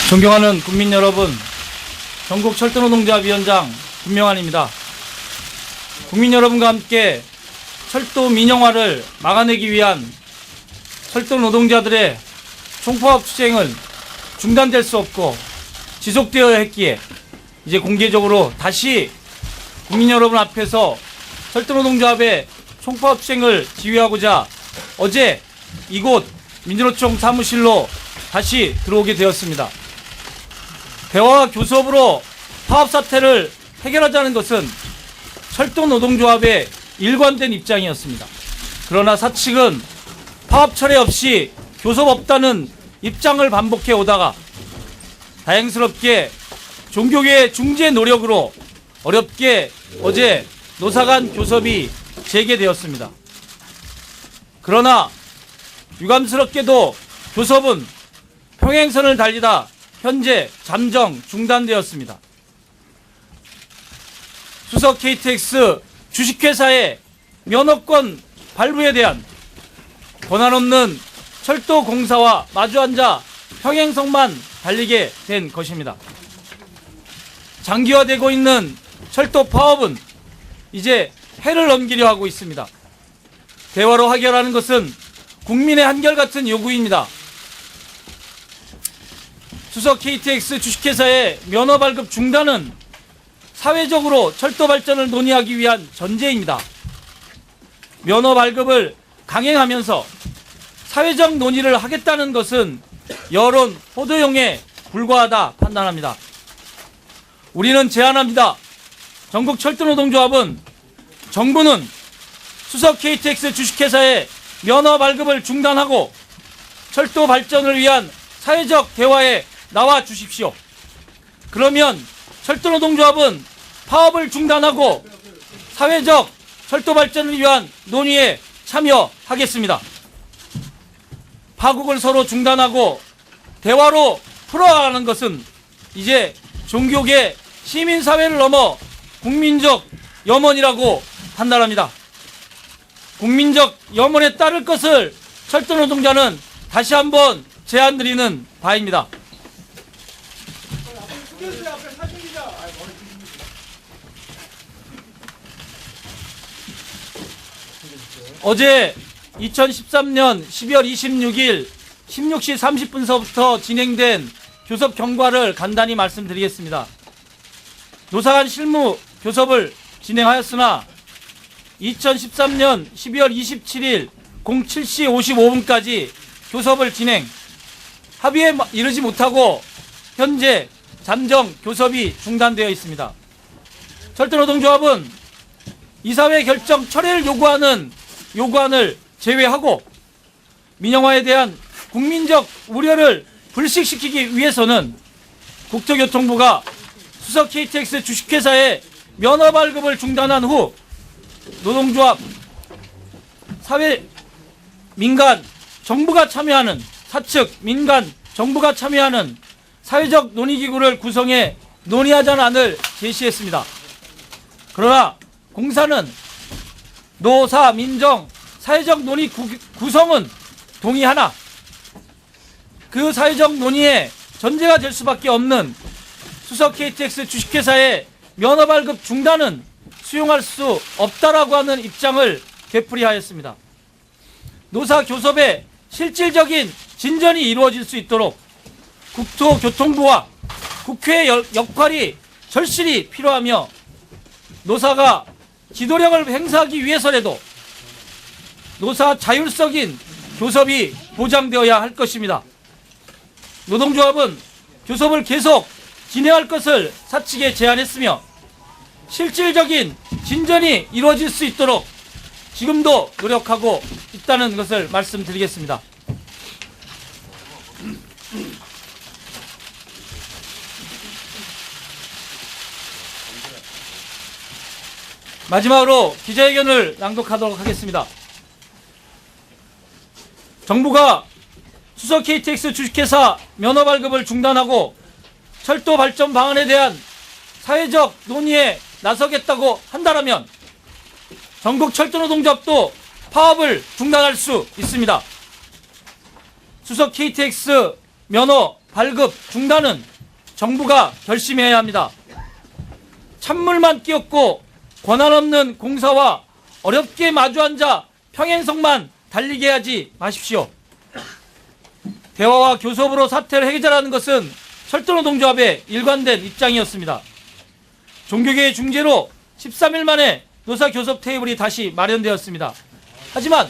존경하는 국민 여러분, 전국철도노동조합위원장 김명환입니다. 국민 여러분과 함께 철도 민영화를 막아내기 위한 철도 노동자들의 총파업 투쟁은 중단될 수 없고 지속되어야 했기에 이제 공개적으로 다시 국민 여러분 앞에서 철도노동조합의 총파업 투쟁을 지휘하고자 어제 이곳 민주노총 사무실로 다시 들어오게 되었습니다. 대화와 교섭으로 파업 사태를 해결하자는 것은 철도노동조합의 일관된 입장이었습니다. 그러나 사측은 파업 철회 없이 교섭 없다는 입장을 반복해 오다가 다행스럽게 종교계의 중재 노력으로 어렵게 어제 노사 간 교섭이 재개되었습니다. 그러나 유감스럽게도 교섭은 평행선을 달리다 현재 잠정 중단되었습니다. 수석 KTX 주식회사의 면허권 발부에 대한 권한없는 철도공사와 마주앉아 평행선만 달리게 된 것입니다. 장기화되고 있는 철도 파업은 이제 해를 넘기려 하고 있습니다. 대화로 해결하는 것은 국민의 한결같은 요구입니다. 수석 KTX 주식회사의 면허 발급 중단은 사회적으로 철도 발전을 논의하기 위한 전제입니다. 면허 발급을 강행하면서 사회적 논의를 하겠다는 것은 여론 호도용에 불과하다 판단합니다. 우리는 제안합니다. 전국철도노동조합은 정부는 수석 KTX 주식회사의 면허 발급을 중단하고 철도 발전을 위한 사회적 대화에 나와 주십시오. 그러면 철도노동조합은 파업을 중단하고 사회적 철도 발전을 위한 논의에 참여하겠습니다. 파국을 서로 중단하고 대화로 풀어가는 것은 이제 종교계 시민사회를 넘어 국민적 염원이라고 판단합니다. 국민적 염원에 따를 것을 철도노동자는 다시 한번 제안드리는 바입니다. 어제 2013년 12월 26일 16시 30분서부터 진행된 교섭 경과를 간단히 말씀드리겠습니다. 노사 간 실무 교섭을 진행하였으나 2013년 12월 27일 07시 55분까지 교섭을 진행, 합의에 이르지 못하고 현재 잠정 교섭이 중단되어 있습니다. 철도노동조합은 이사회 결정 철회를 요구하는 요구안을 제외하고 민영화에 대한 국민적 우려를 불식시키기 위해서는 국토교통부가 수석 KTX 주식회사의 면허 발급을 중단한 후 노동조합, 사회, 민간, 정부가 참여하는 사측, 민간, 정부가 참여하는 사회적 논의기구를 구성해 논의하자는 안을 제시했습니다. 그러나 공사는 노사, 민정, 사회적 논의 구성은 동의하나 그 사회적 논의에 전제가 될 수밖에 없는 수석 KTX 주식회사의 면허 발급 중단은 수용할 수 없다라고 하는 입장을 되풀이하였습니다. 노사 교섭의 실질적인 진전이 이루어질 수 있도록 국토교통부와 국회의 역할이 절실히 필요하며 노사가 지도력을 행사하기 위해서라도 노사 자율적인 교섭이 보장되어야 할 것입니다. 노동조합은 교섭을 계속 진행할 것을 사측에 제안했으며 실질적인 진전이 이루어질 수 있도록 지금도 노력하고 있다는 것을 말씀드리겠습니다. 마지막으로 기자회견을 낭독하도록 하겠습니다. 정부가 수석 KTX 주식회사 면허 발급을 중단하고 철도 발전 방안에 대한 사회적 논의에 나서겠다고 한다면 전국 철도노동조합도 파업을 중단할 수 있습니다. 수석 KTX 면허 발급 중단은 정부가 결심해야 합니다. 찬물만 끼얹고 권한 없는 공사와 어렵게 마주 앉아 평행선만 달리게 하지 마십시오. 대화와 교섭으로 사태를 해결하는 것은 철도노동조합의 일관된 입장이었습니다. 종교계의 중재로 13일 만에 노사교섭 테이블이 다시 마련되었습니다. 하지만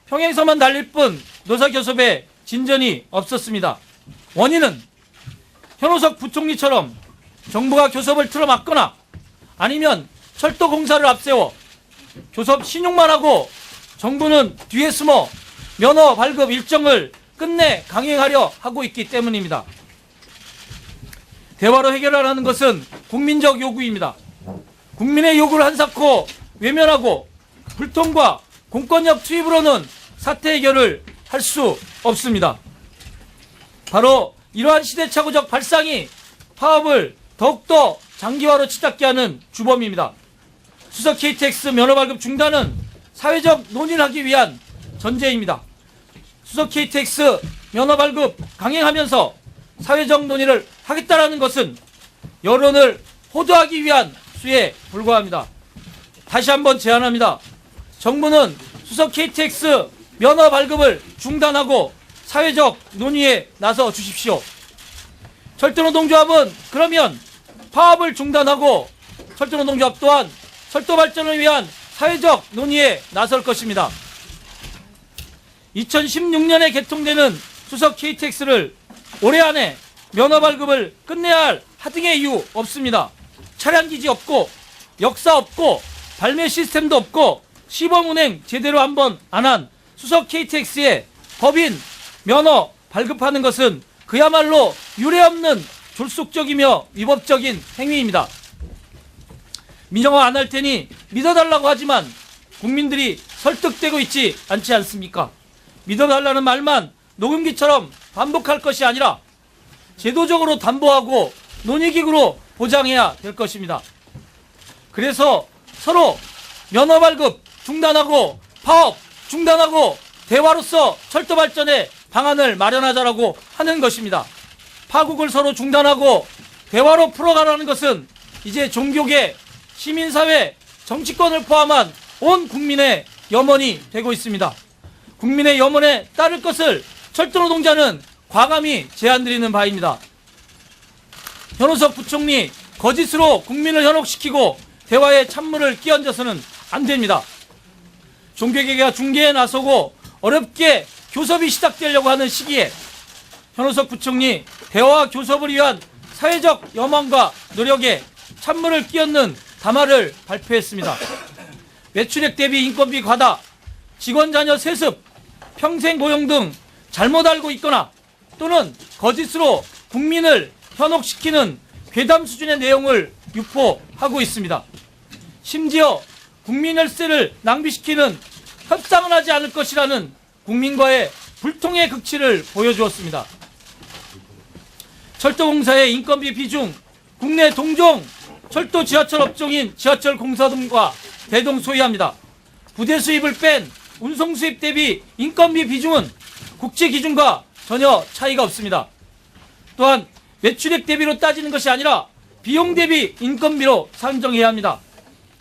평행선만 달릴 뿐 노사교섭에 진전이 없었습니다. 원인은 현호석 부총리처럼 정부가 교섭을 틀어막거나 아니면 철도공사를 앞세워 교섭 신용만 하고 정부는 뒤에 숨어 면허 발급 일정을 끝내 강행하려 하고 있기 때문입니다. 대화로 해결하라는 것은 국민적 요구입니다. 국민의 요구를 한사코 외면하고 불통과 공권력 투입으로는 사태 해결을 할 수 없습니다. 바로 이러한 시대착오적 발상이 파업을 더욱더 장기화로 치닫게 하는 주범입니다. 수석 KTX 면허 발급 중단은 사회적 논의를 하기 위한 전제입니다. 수석 KTX 면허 발급 강행하면서 사회적 논의를 하겠다라는 것은 여론을 호도하기 위한 수에 불과합니다. 다시 한번 제안합니다. 정부는 수석 KTX 면허 발급을 중단하고 사회적 논의에 나서 주십시오. 철도노동조합은 그러면 파업을 중단하고 철도노동조합 또한 철도 발전을 위한 사회적 논의에 나설 것입니다. 2016년에 개통되는 수석 KTX를 올해 안에 면허 발급을 끝내야 할 하등의 이유 없습니다. 차량 기지 없고 역사 없고 발매 시스템도 없고 시범 운행 제대로 한번 안 한 수석 KTX의 법인 면허 발급하는 것은 그야말로 유례없는 졸속적이며 위법적인 행위입니다. 민영화 안 할 테니 믿어달라고 하지만 국민들이 설득되고 있지 않지 않습니까? 믿어달라는 말만 녹음기처럼 반복할 것이 아니라 제도적으로 담보하고 논의기구로 보장해야 될 것입니다. 그래서 서로 면허 발급 중단하고 파업 중단하고 대화로서 철도 발전의 방안을 마련하자라고 하는 것입니다. 파국을 서로 중단하고 대화로 풀어가라는 것은 이제 종교계, 시민사회, 정치권을 포함한 온 국민의 염원이 되고 있습니다. 국민의 염원에 따를 것을 철도노동자는 과감히 제안드리는 바입니다. 현호석 부총리, 거짓으로 국민을 현혹시키고 대화에 찬물을 끼얹어서는 안 됩니다. 종교계가 중개에 나서고 어렵게 교섭이 시작되려고 하는 시기에 현호석 부총리 대화와 교섭을 위한 사회적 염원과 노력에 찬물을 끼얹는 담화를 발표했습니다. 매출액 대비 인건비 과다, 직원 자녀 세습, 평생 고용 등 잘못 알고 있거나 또는 거짓으로 국민을 현혹시키는 괴담 수준의 내용을 유포하고 있습니다. 심지어 국민 혈세를 낭비시키는 협상을 하지 않을 것이라는 국민과의 불통의 극치를 보여주었습니다. 철도공사의 인건비 비중, 국내 동종 철도 지하철 업종인 지하철 공사 등과 대동소이합니다. 부대 수입을 뺀 운송 수입 대비 인건비 비중은 국제 기준과 전혀 차이가 없습니다. 또한 매출액 대비로 따지는 것이 아니라 비용 대비 인건비로 산정해야 합니다.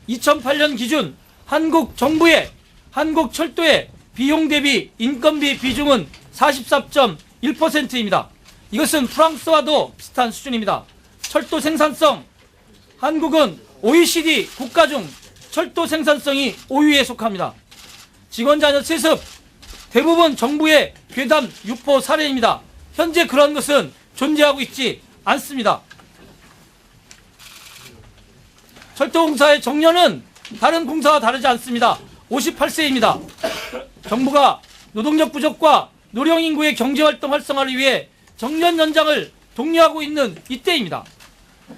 2008년 기준 한국 정부의 한국 철도의 비용 대비 인건비 비중은 44.1%입니다. 이것은 프랑스와도 비슷한 수준입니다. 철도 생산성, 한국은 OECD 국가 중 철도 생산성이 5위에 속합니다. 직원 자녀 세습, 대부분 정부의 괴담 유포 사례입니다. 현재 그런 것은 존재하고 있지 않습니다. 철도공사의 정년은 다른 공사와 다르지 않습니다. 58세입니다. 정부가 노동력 부족과 노령인구의 경제활동 활성화를 위해 정년 연장을 독려하고 있는 이때입니다.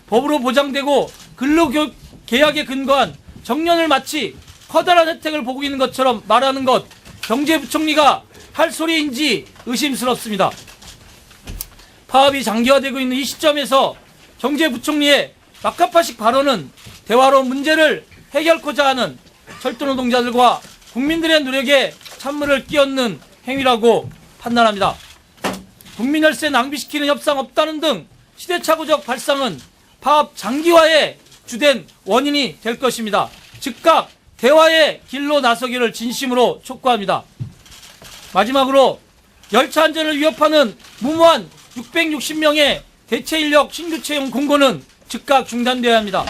법으로 보장되고 근로계약에 근거한 정년을 마치 커다란 혜택을 보고 있는 것처럼 말하는 것, 경제부총리가 할 소리인지 의심스럽습니다. 파업이 장기화되고 있는 이 시점에서 경제부총리의 막가파식 발언은 대화로 문제를 해결하고자 하는 철도노동자들과 국민들의 노력에 찬물을 끼얹는 행위라고 판단합니다. 국민 혈세 낭비시키는 협상 없다는 등 시대착오적 발상은 파업 장기화의 주된 원인이 될 것입니다. 즉각 대화의 길로 나서기를 진심으로 촉구합니다. 마지막으로 열차 안전을 위협하는 무모한 660명의 대체 인력 신규 채용 공고는 즉각 중단되어야 합니다.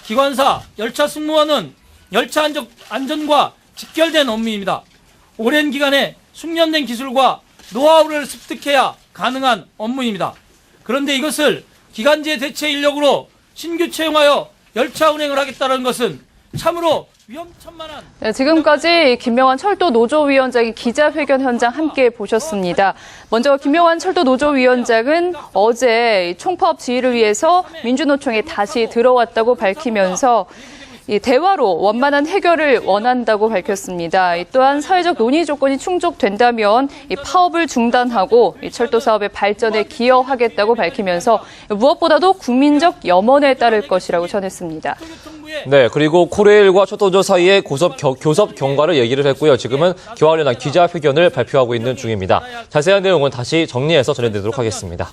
기관사, 열차 승무원은 열차 안전과 직결된 업무입니다. 오랜 기간에 숙련된 기술과 노하우를 습득해야 가능한 업무입니다. 그런데 이것을 기간제 대체 인력으로 신규 채용하여 열차 운행을 하겠다는 것은 참으로 위험천만한. 네, 지금까지 김명환 철도 노조위원장의 기자회견 현장 함께 보셨습니다. 먼저 김명환 철도 노조위원장은 어제 총파업 지휘를 위해서 민주노총에 다시 들어왔다고 밝히면서 대화로 원만한 해결을 원한다고 밝혔습니다. 또한 사회적 논의 조건이 충족된다면 파업을 중단하고 철도 사업의 발전에 기여하겠다고 밝히면서 무엇보다도 국민적 염원에 따를 것이라고 전했습니다. 네, 그리고 코레일과 철도노조 사이의 교섭 경과를 얘기를 했고요. 지금은 기와 관련한 기자회견을 발표하고 있는 중입니다. 자세한 내용은 다시 정리해서 전해드리도록 하겠습니다.